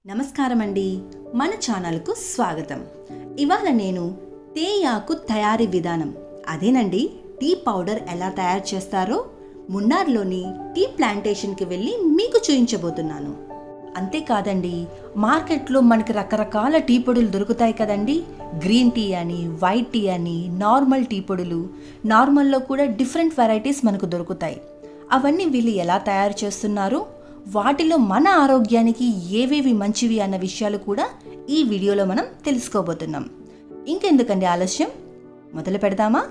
నమస్కారం అండి, మన ఛానల్కు స్వాగతం. ఇవాళ నేను తేయాకు తయారీ విధానం, అదేనండి టీ పౌడర్ ఎలా తయారు చేస్తారో మున్నార్లోని టీ ప్లాంటేషన్కి వెళ్ళి మీకు చూపించబోతున్నాను. అంతేకాదండి, మార్కెట్లో మనకి రకరకాల టీ పొడులు దొరుకుతాయి కదండి. గ్రీన్ టీ అని, వైట్ టీ అని, నార్మల్ టీ పొడులు, నార్మల్లో కూడా డిఫరెంట్ వెరైటీస్ మనకు దొరుకుతాయి. అవన్నీ వీళ్ళు ఎలా తయారు చేస్తున్నారు, వాటిలో మన ఆరోగ్యానికి ఏవేవి మంచివి అన్న విషయాలు కూడా ఈ వీడియోలో మనం తెలుసుకోబోతున్నాం. ఇంకెందుకండి ఆలస్యం, మొదలు పెడదామా?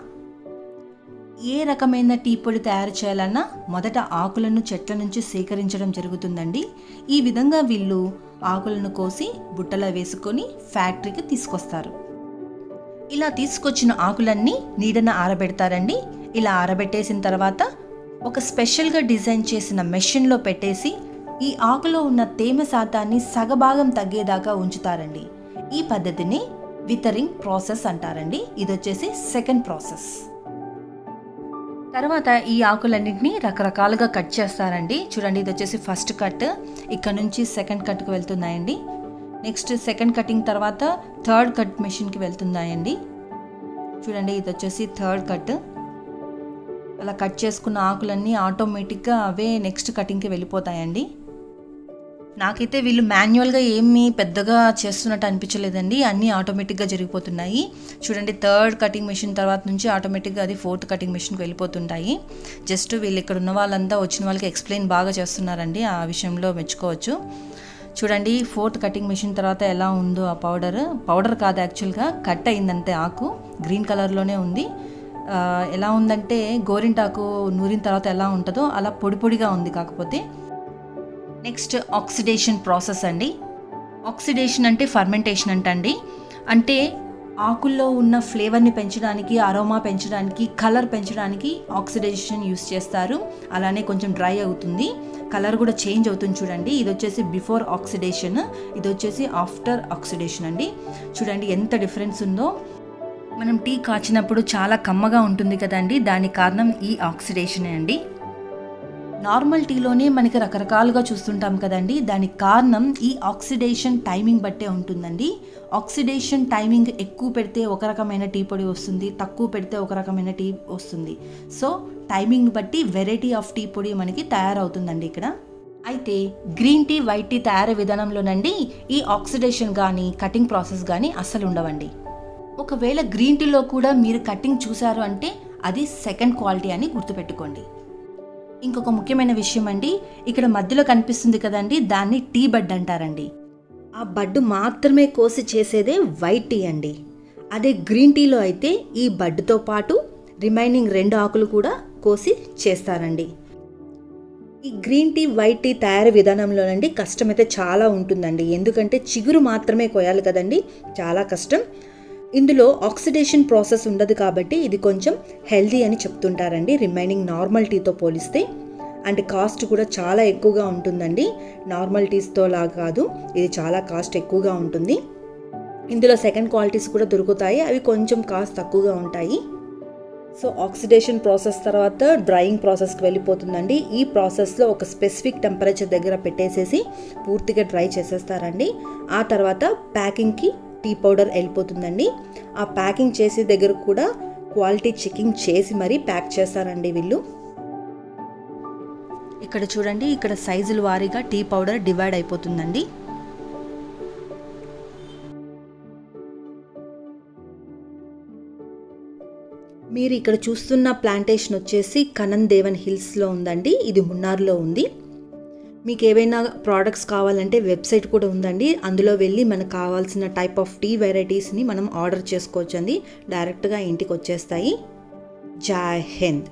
ఏ రకమైన టీ పొడి తయారు చేయాలన్నా మొదట ఆకులను చెట్ల నుంచి సేకరించడం జరుగుతుందండి. ఈ విధంగా వీళ్ళు ఆకులను కోసి బుట్టలో వేసుకొని ఫ్యాక్టరీకి తీసుకొస్తారు. ఇలా తీసుకొచ్చిన ఆకులన్నీ నీడన ఆరబెడతారండి. ఇలా ఆరబెట్టేసిన తర్వాత ఒక స్పెషల్గా డిజైన్ చేసిన మెషిన్లో పెట్టేసి ఈ ఆకులో ఉన్న తేమ శాతాన్ని సగభాగం తగ్గేదాకా ఉంచుతారండి. ఈ పద్ధతిని వితరింగ్ ప్రాసెస్ అంటారండి. ఇది వచ్చేసి సెకండ్ ప్రాసెస్. తర్వాత ఈ ఆకులన్నింటినీ రకరకాలుగా కట్ చేస్తారండి. చూడండి, ఇది వచ్చేసి ఫస్ట్ కట్, ఇక్కడ నుంచి సెకండ్ కట్కి వెళ్తున్నాయండి. నెక్స్ట్ సెకండ్ కటింగ్ తర్వాత థర్డ్ కట్ మెషిన్కి వెళ్తున్నాయండి. చూడండి, ఇది వచ్చేసి థర్డ్ కట్. అలా కట్ చేసుకున్న ఆకులన్నీ ఆటోమేటిక్గా అవే నెక్స్ట్ కటింగ్కి వెళ్ళిపోతాయండి. నాకైతే వీళ్ళు మాన్యువల్గా ఏమీ పెద్దగా చేస్తున్నట్టు అనిపించలేదండి, అన్నీ ఆటోమేటిక్గా జరిగిపోతున్నాయి. చూడండి, థర్డ్ కటింగ్ మెషిన్ తర్వాత నుంచి ఆటోమేటిక్గా అది ఫోర్త్ కటింగ్ మెషిన్కి వెళ్ళిపోతుంటాయి. జస్ట్ వీళ్ళు ఇక్కడ ఉన్న వాళ్ళంతా వచ్చిన వాళ్ళకి ఎక్స్ప్లెయిన్ బాగా చేస్తున్నారండి, ఆ విషయంలో మెచ్చుకోవచ్చు. చూడండి, ఫోర్త్ కటింగ్ మెషిన్ తర్వాత ఎలా ఉందో ఆ పౌడర్ కాదు, యాక్చువల్గా కట్ అయిందంతే. ఆకు గ్రీన్ కలర్లోనే ఉంది. ఎలా ఉందంటే గోరింటాకు నూరిన తర్వాత ఎలా ఉంటుందో అలా పొడి పొడిగా ఉంది. కాకపోతే నెక్స్ట్ ఆక్సిడేషన్ ప్రాసెస్ అండి. ఆక్సిడేషన్ అంటే ఫర్మెంటేషన్ అంటండి. అంటే ఆకుల్లో ఉన్న ఫ్లేవర్ని పెంచడానికి, అరోమా పెంచడానికి, కలర్ పెంచడానికి ఆక్సిడేషన్ యూస్ చేస్తారు. అలానే కొంచెం డ్రై అవుతుంది, కలర్ కూడా చేంజ్ అవుతుంది. చూడండి, ఇది వచ్చేసి బిఫోర్ ఆక్సిడేషన్, ఇది వచ్చేసి ఆఫ్టర్ ఆక్సిడేషన్ అండి. చూడండి ఎంత డిఫరెన్స్ ఉందో. మనం టీ కాచినప్పుడు చాలా కమ్మగా ఉంటుంది కదండి, దానికి కారణం ఈ ఆక్సిడేషనే అండి. నార్మల్ టీలోనే మనకి రకరకాలుగా చూస్తుంటాం కదండి, దానికి కారణం ఈ ఆక్సిడేషన్ టైమింగ్ బట్టే ఉంటుందండి. ఆక్సిడేషన్ టైమింగ్ ఎక్కువ పెడితే ఒక రకమైన టీ పొడి వస్తుంది, తక్కువ పెడితే ఒక రకమైన టీ వస్తుంది. సో టైమింగ్ బట్టి వెరైటీ ఆఫ్ టీ పొడి మనకి తయారవుతుందండి ఇక్కడ. అయితే గ్రీన్ టీ, వైట్ టీ తయారీ విధానంలోనండి ఈ ఆక్సిడేషన్ కానీ కటింగ్ ప్రాసెస్ కానీ అస్సలు ఉండవండి. ఒకవేళ గ్రీన్ టీలో కూడా మీరు కటింగ్ చూసారు అంటే అది సెకండ్ క్వాలిటీ అని గుర్తుపెట్టుకోండి. ఇంకొక ముఖ్యమైన విషయం అండి, ఇక్కడ మధ్యలో కనిపిస్తుంది కదండి, దాన్ని టీ బడ్ అంటారండి. ఆ బడ్డు మాత్రమే కోసి చేసేదే వైట్ టీ అండి. అదే గ్రీన్ టీలో అయితే ఈ బడ్డుతో పాటు రిమైనింగ్ 2 ఆకులు కూడా కోసి చేస్తారండి. ఈ గ్రీన్ టీ, వైట్ టీ తయారీ విధానంలోనండి కష్టం అయితే చాలా ఉంటుందండి. ఎందుకంటే చిగురు మాత్రమే కోయాలి కదండి, చాలా కష్టం. ఇందులో ఆక్సిడేషన్ ప్రాసెస్ ఉండదు కాబట్టి ఇది కొంచెం హెల్దీ అని చెప్తుంటారండి రిమైనింగ్ నార్మల్ టీతో పోలిస్తే. అండ్ కాస్ట్ కూడా చాలా ఎక్కువగా ఉంటుందండి, నార్మల్ టీస్తో లాగా కాదు, ఇది చాలా కాస్ట్ ఎక్కువగా ఉంటుంది. ఇందులో సెకండ్ క్వాలిటీస్ కూడా దొరుకుతాయి, అవి కొంచెం కాస్ట్ తక్కువగా ఉంటాయి. సో ఆక్సిడేషన్ ప్రాసెస్ తర్వాత డ్రైయింగ్ ప్రాసెస్కి వెళ్ళిపోతుందండి. ఈ ప్రాసెస్లో ఒక స్పెసిఫిక్ టెంపరేచర్ దగ్గర పెట్టేసేసి పూర్తిగా డ్రై చేసేస్తారండి. ఆ తర్వాత ప్యాకింగ్కి టీ పౌడర్ వెళ్ళిపోతుందండి. ఆ ప్యాకింగ్ చేసే దగ్గర కూడా క్వాలిటీ చెకింగ్ చేసి మరీ ప్యాక్ చేస్తారండి వీళ్ళు. ఇక్కడ చూడండి, ఇక్కడ సైజుల వారీగా టీ పౌడర్ డివైడ్ అయిపోతుందండి. మీరు ఇక్కడ చూస్తున్న ప్లాంటేషన్ వచ్చేసి కనన్ దేవన్ హిల్స్లో ఉందండి, ఇది మున్నార్లో ఉంది. మీకు ఏవైనా ప్రోడక్ట్స్ కావాలంటే వెబ్సైట్ కూడా ఉందండి, అందులో వెళ్ళి మనకు కావాల్సిన టైప్ ఆఫ్ టీ వెరైటీస్ని మనం ఆర్డర్ చేసుకోవచ్చండి, డైరెక్ట్గా ఇంటికి వచ్చేస్తాయి. జై హింద్.